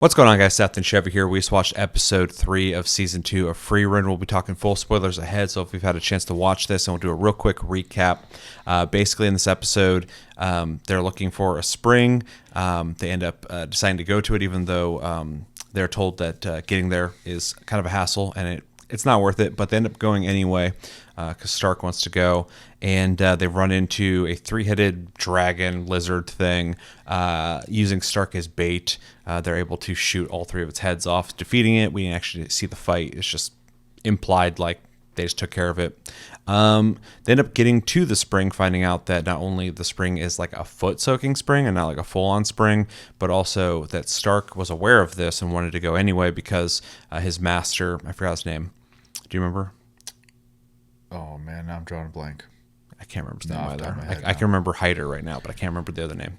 What's going on, guys? Seth and Chevy here. We just watched episode 3 of season 2 of Frieren. We'll be talking full spoilers ahead, so if you've had a chance to watch this, and we'll do a real quick recap. Basically, in this episode, they're looking for a spring. They end up deciding to go to it, even though they're told that getting there is kind of a hassle, and it's not worth it, but they end up going anyway because Stark wants to go. And they run into a 3-headed dragon lizard thing using Stark as bait. They're able to shoot all 3 of its heads off, defeating it. We didn't actually see the fight. It's just implied like they just took care of it. They end up getting to the spring, finding out that not only the spring is like a foot-soaking spring and not like a full-on spring, but also that Stark was aware of this and wanted to go anyway because his master, I forgot his name. Do you remember? Oh, man, now I'm drawing a blank. I can't remember his name either. I can remember Hyder right now, but I can't remember the other name.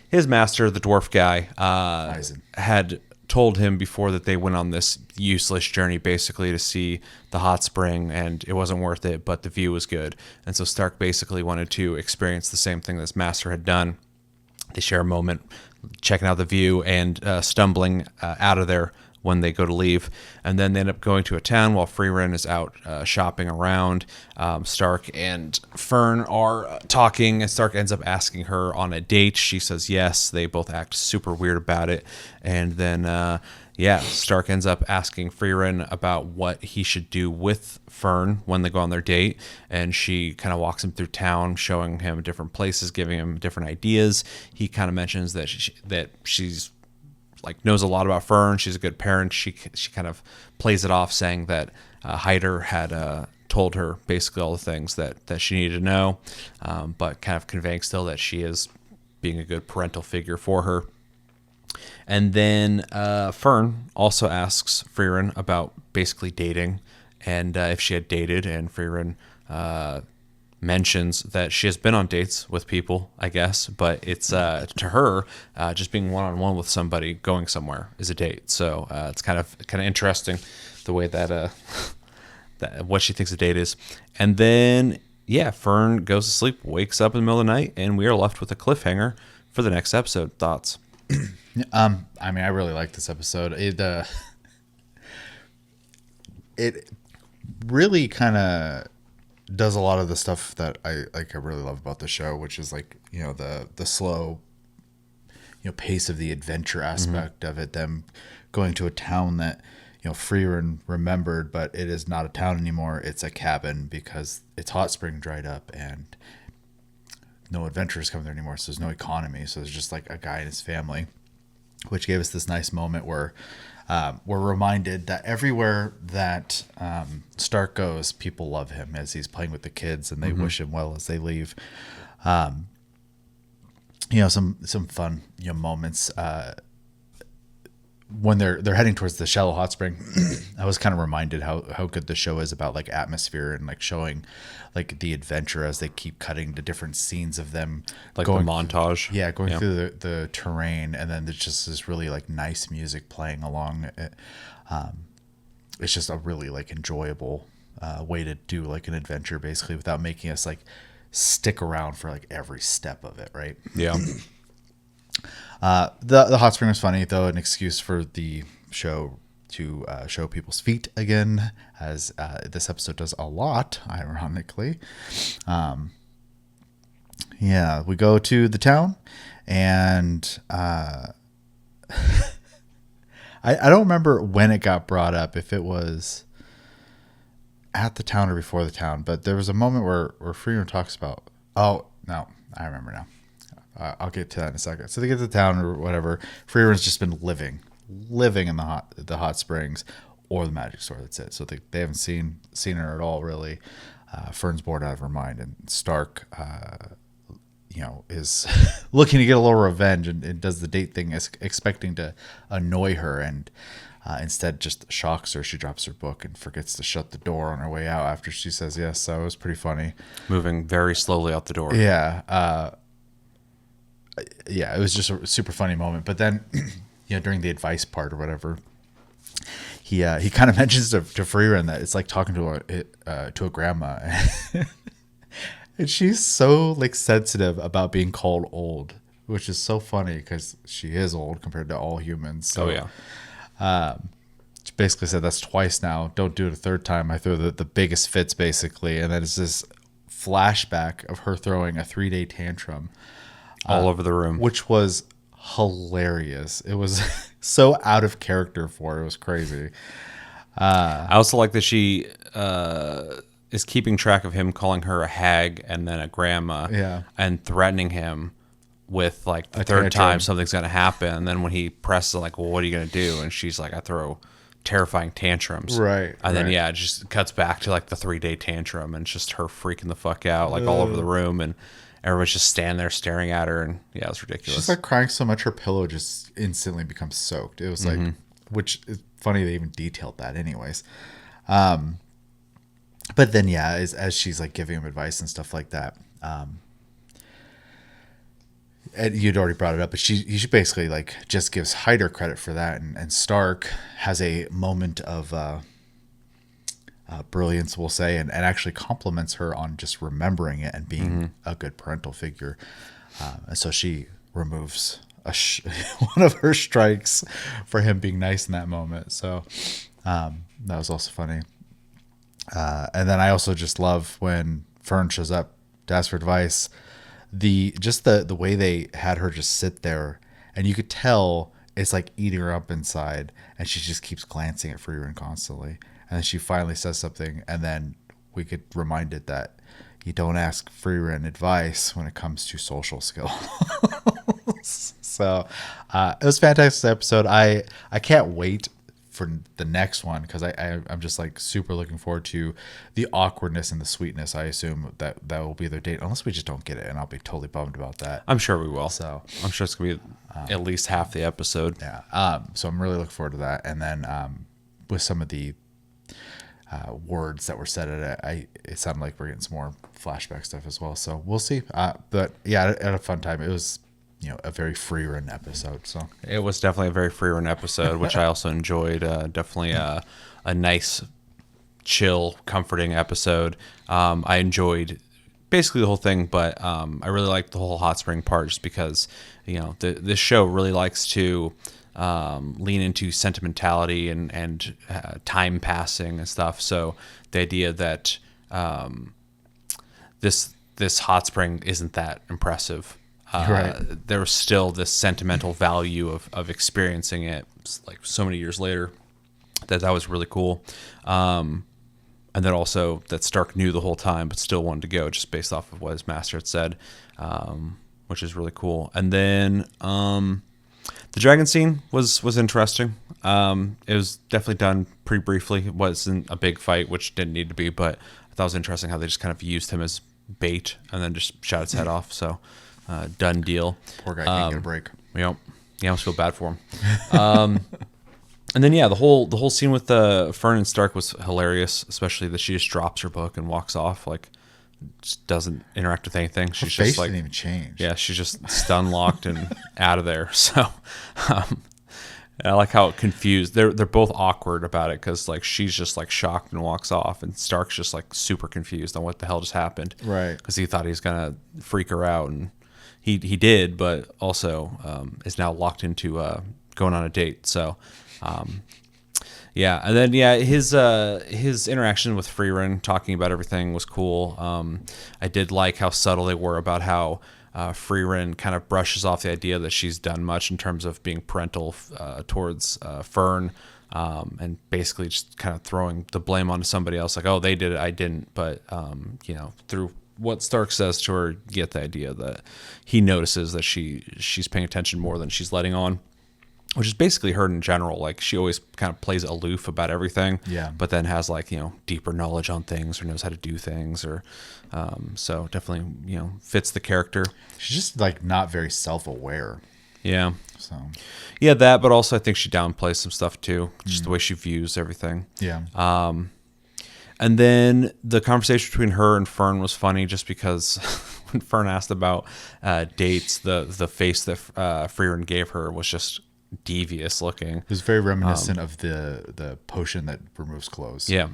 His master, the dwarf guy, had told him before that they went on this useless journey basically to see the hot spring, and it wasn't worth it, but the view was good. And so Stark basically wanted to experience the same thing that his master had done. They share a moment checking out the view and stumbling out of there when they go to leave, and then they end up going to a town while Frieren is out shopping around. Stark and Fern are talking, and Stark ends up asking her on a date. She says yes. They both act super weird about it, and then Stark ends up asking Frieren about what he should do with Fern when they go on their date, and she kind of walks him through town, showing him different places, giving him different ideas. He kind of mentions that she's like knows a lot about Fern. She's a good parent. She kind of plays it off, saying that Hyder had told her basically all the things that she needed to know, but kind of conveying still that she is being a good parental figure for her. And then Fern also asks Frieren about basically dating and if she had dated, and Frieren mentions that she has been on dates with people, I guess, but it's to her just being one-on-one with somebody going somewhere is a date. So it's kind of interesting the way that that what she thinks a date is. And then Fern goes to sleep, wakes up in the middle of the night, and we are left with a cliffhanger for the next episode. Thoughts? I mean, I really like this episode. It really kind of does a lot of the stuff that I really love about the show, which is like, you know, the slow, you know, pace of the adventure aspect of it, them going to a town that, you know, Frieren remembered, but it is not a town anymore. It's a cabin because its hot spring dried up and no adventurers come there anymore. So there's no economy. So there's just like a guy and his family, which gave us this nice moment where we're reminded that everywhere that Stark goes, people love him as he's playing with the kids, and they wish him well as they leave. You know, some fun, you know, moments when they're heading towards the shallow hot spring. I was kind of reminded how good the show is about like atmosphere and like showing like the adventure as they keep cutting to different scenes of them, Like going the montage. going through the terrain, and then there's just this really like nice music playing along it. It's just a really like enjoyable way to do like an adventure, basically, without making us like stick around for like every step of it, right? Yeah. The hot spring was funny, though, an excuse for the show to show people's feet again, as this episode does a lot, ironically. We go to the town, and I don't remember when it got brought up, if it was at the town or before the town, but there was a moment where Frieren talks about, oh, no, I remember now. I'll get to that in a second. So they get to the town or whatever. Frieren's just been living in the hot springs or the magic store. That's it. So they haven't seen her at all, really. Fern's bored out of her mind, and Stark, you know, is looking to get a little revenge and does the date thing, expecting to annoy her, and instead just shocks her. She drops her book and forgets to shut the door on her way out after she says yes. So it was pretty funny. Moving very slowly out the door. Yeah. It was just a super funny moment. But then, you know, during the advice part or whatever, he kind of mentions to Frieren that it's like talking to a grandma, and she's so like sensitive about being called old which is so funny because she is old compared to all humans. So, Oh yeah. She basically said that's twice now. Don't do it a third time. I throw the biggest fits basically, and then it's this flashback of her throwing a 3-day tantrum All over the room. which was hilarious. It was so out of character for her. It was crazy. I also like that she is keeping track of him calling her a hag and then a grandma, Yeah. and threatening him with like the A third tantrum. time something's gonna happen. And then when he presses, like, well, what are you gonna do? And she's like, I throw terrifying tantrums. Right, And then right. it just cuts back to like the 3-day tantrum, and it's just her freaking the fuck out, like all over the room, and everyone's just standing there staring at her, and yeah, it was ridiculous. She's like crying so much her pillow just instantly becomes soaked. It was like, which is funny they even detailed that, anyways. But then yeah, as she's like giving him advice and stuff like that, and you'd already brought it up, but she basically like just gives Hyder credit for that, and Stark has a moment of brilliance, we'll say, and actually compliments her on just remembering it and being a good parental figure. And so she removes one of her strikes for him being nice in that moment. So that was also funny. And then I also just love when Fern shows up to ask for advice. The way they had her just sit there, and you could tell it's like eating her up inside, and she just keeps glancing at Frieren constantly. And then she finally says something, and then we get reminded that you don't ask Frieren advice when it comes to social skills. So it was a fantastic episode. I can't wait for the next one because I'm just like super looking forward to the awkwardness and the sweetness. I assume that will be their date, unless we just don't get it, and I'll be totally bummed about that. I'm sure we will. So I'm sure it's gonna be at least half the episode. yeah, so I'm really looking forward to that. And then with some of the words that were said at it, it sounded like we're getting some more flashback stuff as well. So we'll see. But yeah, I had a fun time. It was, a very Frieren episode. So It was definitely a very Frieren episode, which I also enjoyed. Definitely a nice, chill, comforting episode. I enjoyed basically the whole thing, but I really liked the whole hot spring part just because, this show really likes to lean into sentimentality and time passing and stuff. So the idea that this hot spring isn't that impressive. Right. There was still this sentimental value of experiencing it like so many years later. That was really cool. And then also that Stark knew the whole time but still wanted to go just based off of what his master had said, which is really cool. And then the dragon scene was interesting. It was definitely done pretty briefly. It wasn't a big fight, which didn't need to be, but I thought it was interesting how they just kind of used him as bait and then just shot his head off. So done deal. poor guy can't get a break. Yeah, I almost feel bad for him. And then the whole scene with Fern and Stark was hilarious, especially that she just drops her book and walks off, like just doesn't interact with anything. She's Her face just like, didn't even change. yeah, she's just stun locked and out of there. So I like how confused they're both awkward about it because like she's just like shocked and walks off, and Stark's just like super confused on what the hell just happened, Right. Because he thought he was gonna freak her out, and he did, but also is now locked into going on a date. So. Yeah, and then his interaction with Frieren, talking about everything, was cool. I did like how subtle they were about how Frieren kind of brushes off the idea that she's done much in terms of being parental towards Fern, and basically just kind of throwing the blame onto somebody else, like, oh, they did it, I didn't. But through what Stark says to her, you get the idea that he notices that she's paying attention more than she's letting on. Which is basically her in general. Like, she always kind of plays aloof about everything. Yeah. But then has like, deeper knowledge on things or knows how to do things, or so definitely, fits the character. She's just like not very self-aware. Yeah. So Yeah, that, but also I think she downplays some stuff too. Just the way she views everything. yeah. And then the conversation between her and Fern was funny just because when Fern asked about dates, the face that Frieren gave her was just devious looking. It was very reminiscent of the potion that removes clothes. Yeah,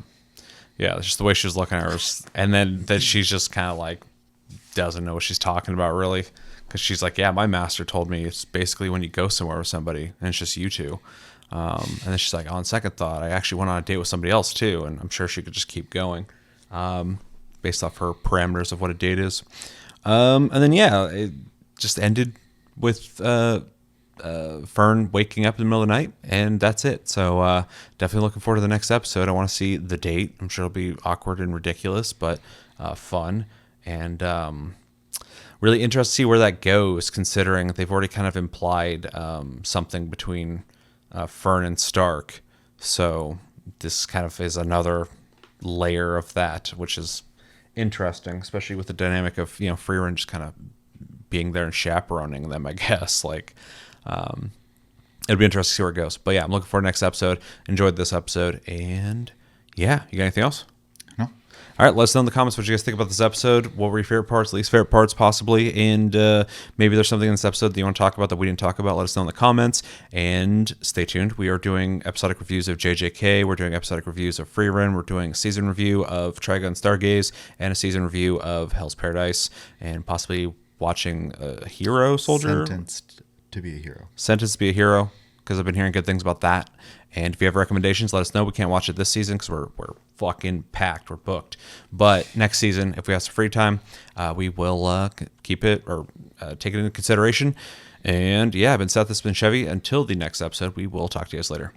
it's just the way she was looking at her, and then that she's just kind of like doesn't know what she's talking about really, because she's like, yeah, my master told me it's basically when you go somewhere with somebody and it's just you two. And then she's like, on second thought, I actually went on a date with somebody else too, and I'm sure she could just keep going, based off her parameters of what a date is. And then it just ended with Fern waking up in the middle of the night, and that's it. So definitely looking forward to the next episode. I want to see the date. I'm sure it'll be awkward and ridiculous, but fun, and really interested to see where that goes, considering they've already kind of implied something between Fern and Stark. So this kind of is another layer of that, which is interesting, especially with the dynamic of Frieren just kind of being there and chaperoning them, I guess. Like, it'll be interesting to see where it goes. But yeah, I'm looking forward to the next episode. Enjoyed this episode, and yeah, you got anything else? No. All right, let us know in the comments what you guys think about this episode. What were your favorite parts, least favorite parts, possibly? And maybe there's something in this episode that you want to talk about that we didn't talk about. Let us know in the comments. And stay tuned. We are doing episodic reviews of JJK. We're doing episodic reviews of Frieren. We're doing a season review of Trigun Stargaze and a season review of Hell's Paradise. And possibly watching a Hero Soldier. Sentenced to be a Hero. Sentenced to be a Hero, because I've been hearing good things about that. And if you have recommendations, let us know. We can't watch it this season because we're fucking packed. We're booked. But next season, if we have some free time, we will keep it or take it into consideration. And yeah, I've been Seth. This has been Chevy. Until the next episode, we will talk to you guys later.